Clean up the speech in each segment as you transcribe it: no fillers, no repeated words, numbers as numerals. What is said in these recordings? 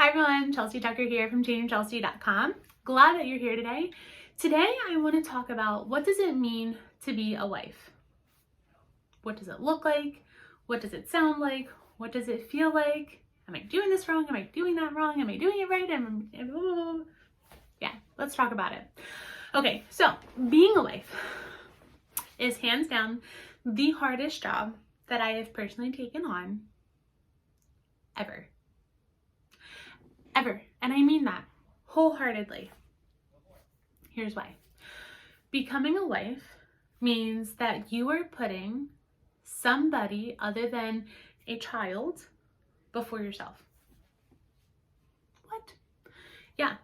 Hi everyone, Chelsea Tucker here from TeenChelsea.com. Glad that you're here today. Today I want to talk about what does it mean to be a wife? What does it look like? What does it sound like? What does it feel like? Am I doing this wrong? Am I doing that wrong? Am I doing it right? Yeah, let's talk about it. Okay, so being a wife is hands down the hardest job that I have personally taken on ever. Ever. And I mean that wholeheartedly. Here's why. Becoming a wife means that you are putting somebody other than a child before yourself. What? Yeah.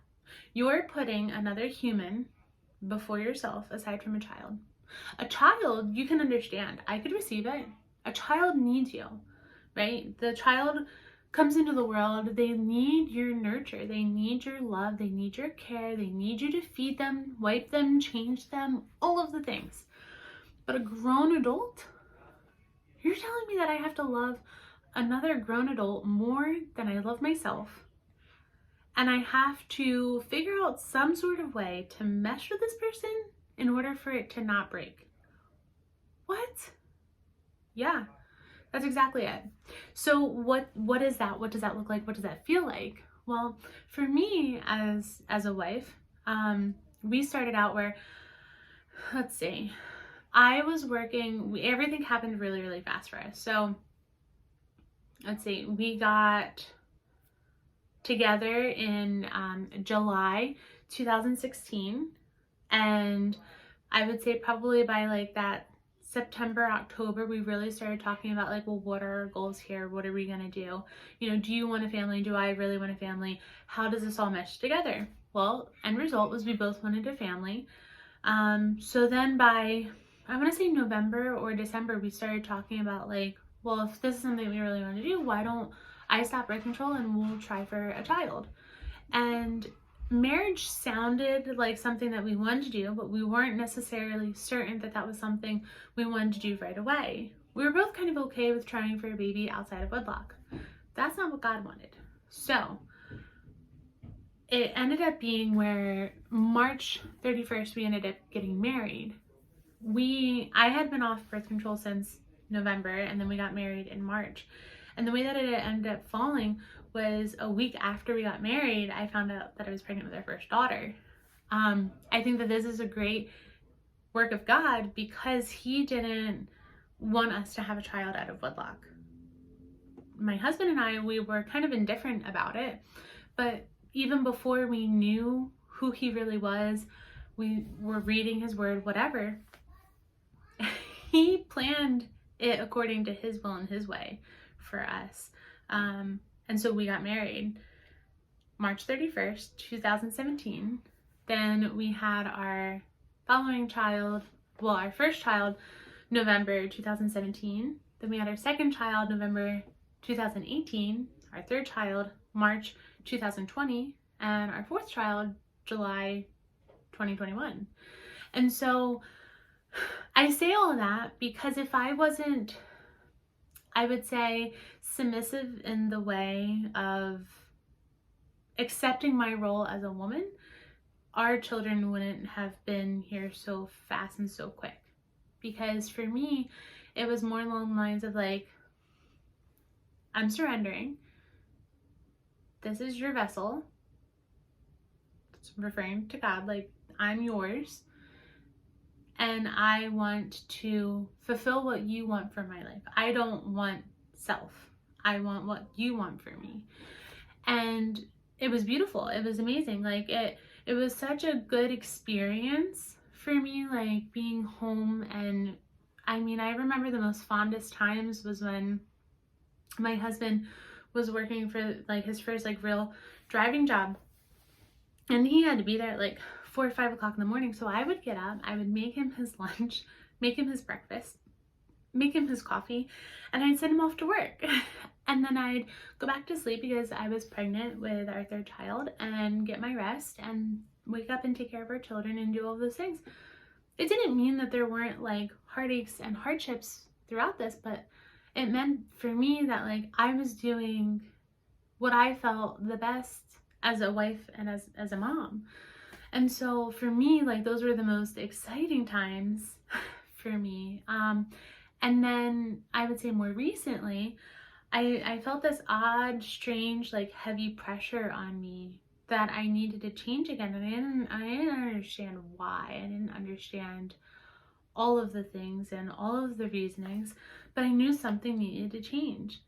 You're putting another human before yourself aside from a child. A child, you can understand. I could receive it. A child needs you, right? The child comes into the world, they need your nurture, they need your love, they need your care, they need you to feed them, wipe them, change them, all of the things. But a grown adult, you're telling me that I have to love another grown adult more than I love myself, and I have to figure out some sort of way to mesh with this person in order for it to not break. What? Yeah. That's exactly it. So what is that? What does that look like? What does that feel like? Well, for me as a wife, we started out where, let's see, I was working, everything happened really, really fast for us. So let's see, we got together in July 2016, and I would say probably by like that September, October, we really started talking about like, well, what are our goals here? What are we going to do? You know, do you want a family? Do I really want a family? How does this all mesh together? Well, end result was we both wanted a family. So then by, I want to say November or December, we started talking about like, well, if this is something we really want to do, why don't I stop birth control and we'll try for a child? And marriage sounded like something that we wanted to do, but we weren't necessarily certain that that was something we wanted to do right away. We were both kind of okay with trying for a baby outside of wedlock. That's not what God wanted. So it ended up being where March 31st, we ended up getting married. I had been off birth control since November, and then we got married in March. And the way that it ended up falling was a week after we got married, I found out that I was pregnant with our first daughter. I think that this is a great work of God because He didn't want us to have a child out of wedlock. My husband and I, we were kind of indifferent about it, but even before we knew who He really was, we were reading His word, whatever, He planned it according to His will and His way for us. And so we got married March 31st, 2017. Then we had our following child, well, our first child, November 2017. Then we had our second child, November 2018. Our third child, March 2020. And our fourth child, July 2021. And so I say all of that because if I wasn't, I would say, submissive in the way of accepting my role as a woman, our children wouldn't have been here so fast and so quick. Because for me, it was more along the lines of like, I'm surrendering. This is your vessel. It's referring to God, like, I'm yours. And I want to fulfill what you want for my life. I don't want self. I want what you want for me. And it was beautiful. It was amazing. Like it was such a good experience for me, like being home. And I mean, I remember the most fondest times was when my husband was working for like his first like real driving job. And he had to be there at like 4 or 5 o'clock in the morning. So I would get up, I would make him his lunch, make him his breakfast, make him his coffee, and I'd send him off to work. And then I'd go back to sleep because I was pregnant with our third child and get my rest and wake up and take care of our children and do all those things. It didn't mean that there weren't like heartaches and hardships throughout this, but it meant for me that like I was doing what I felt the best as a wife and as a mom. And so for me, like, those were the most exciting times for me. And then I would say more recently, I felt this odd, strange, like heavy pressure on me that I needed to change again. And I didn't understand why. I didn't understand all of the things and all of the reasonings, but I knew something needed to change.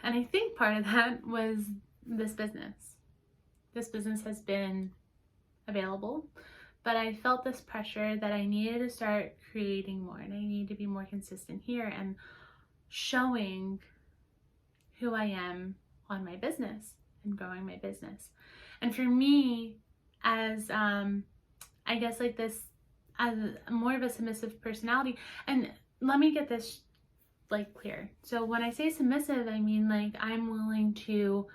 And I think part of that was this business. This business has been available, but I felt this pressure that I needed to start creating more, and I needed to be more consistent here and showing who I am on my business and growing my business. And for me, as I guess like this, as more of a submissive personality, and let me get this like clear. So when I say submissive, I mean like I'm willing to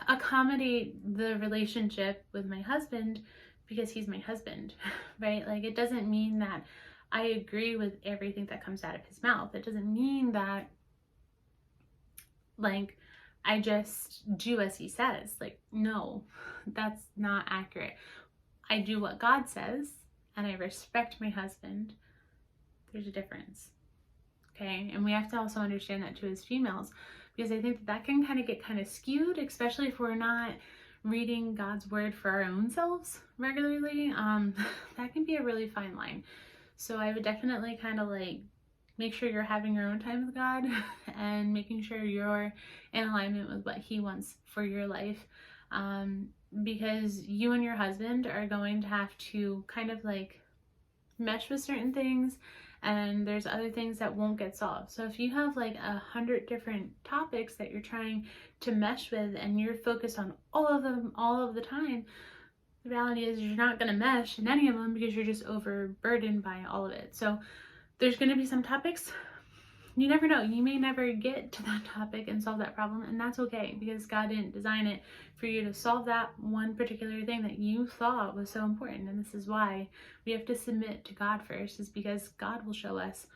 accommodate the relationship with my husband because he's my husband, right? Like, it doesn't mean that I agree with everything that comes out of his mouth. It doesn't mean that, like, I just do as he says. Like, no, that's not accurate. I do what God says, and I respect my husband. There's a difference, okay? And we have to also understand that too as females, because I think that can kind of get kind of skewed, especially if we're not reading God's word for our own selves regularly. That can be a really fine line. So I would definitely kind of like make sure you're having your own time with God and making sure you're in alignment with what he wants for your life. Because you and your husband are going to have to kind of like mesh with certain things, and there's other things that won't get solved. So if you have like 100 different topics that you're trying to mesh with and you're focused on all of them all of the time, the reality is you're not going to mesh in any of them because you're just overburdened by all of it. So there's going to be some topics, you never know, you may never get to that topic and solve that problem, and that's okay, because God didn't design it for you to solve that one particular thing that you thought was so important. And this is why we have to submit to God first, is because God will show us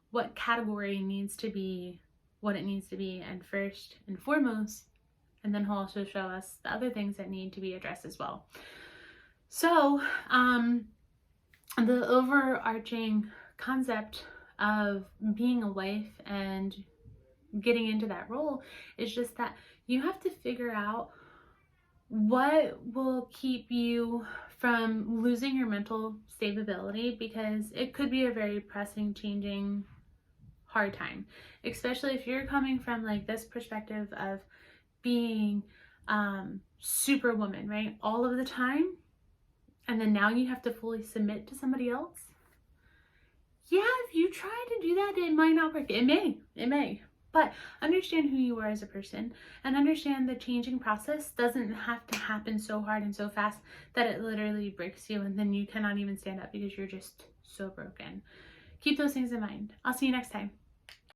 what category needs to be what it needs to be, and first and foremost, and then he'll also show us the other things that need to be addressed as well. So the overarching concept of being a wife and getting into that role is just that you have to figure out what will keep you from losing your mental stability, because it could be a very pressing, changing, hard time, especially if you're coming from like this perspective of being superwoman, right, all of the time, and then now you have to fully submit to somebody else. Yeah, if you try to do that, it might not work. It may. But understand who you are as a person, and understand the changing process doesn't have to happen so hard and so fast that it literally breaks you and then you cannot even stand up because you're just so broken. Keep those things in mind. I'll see you next time.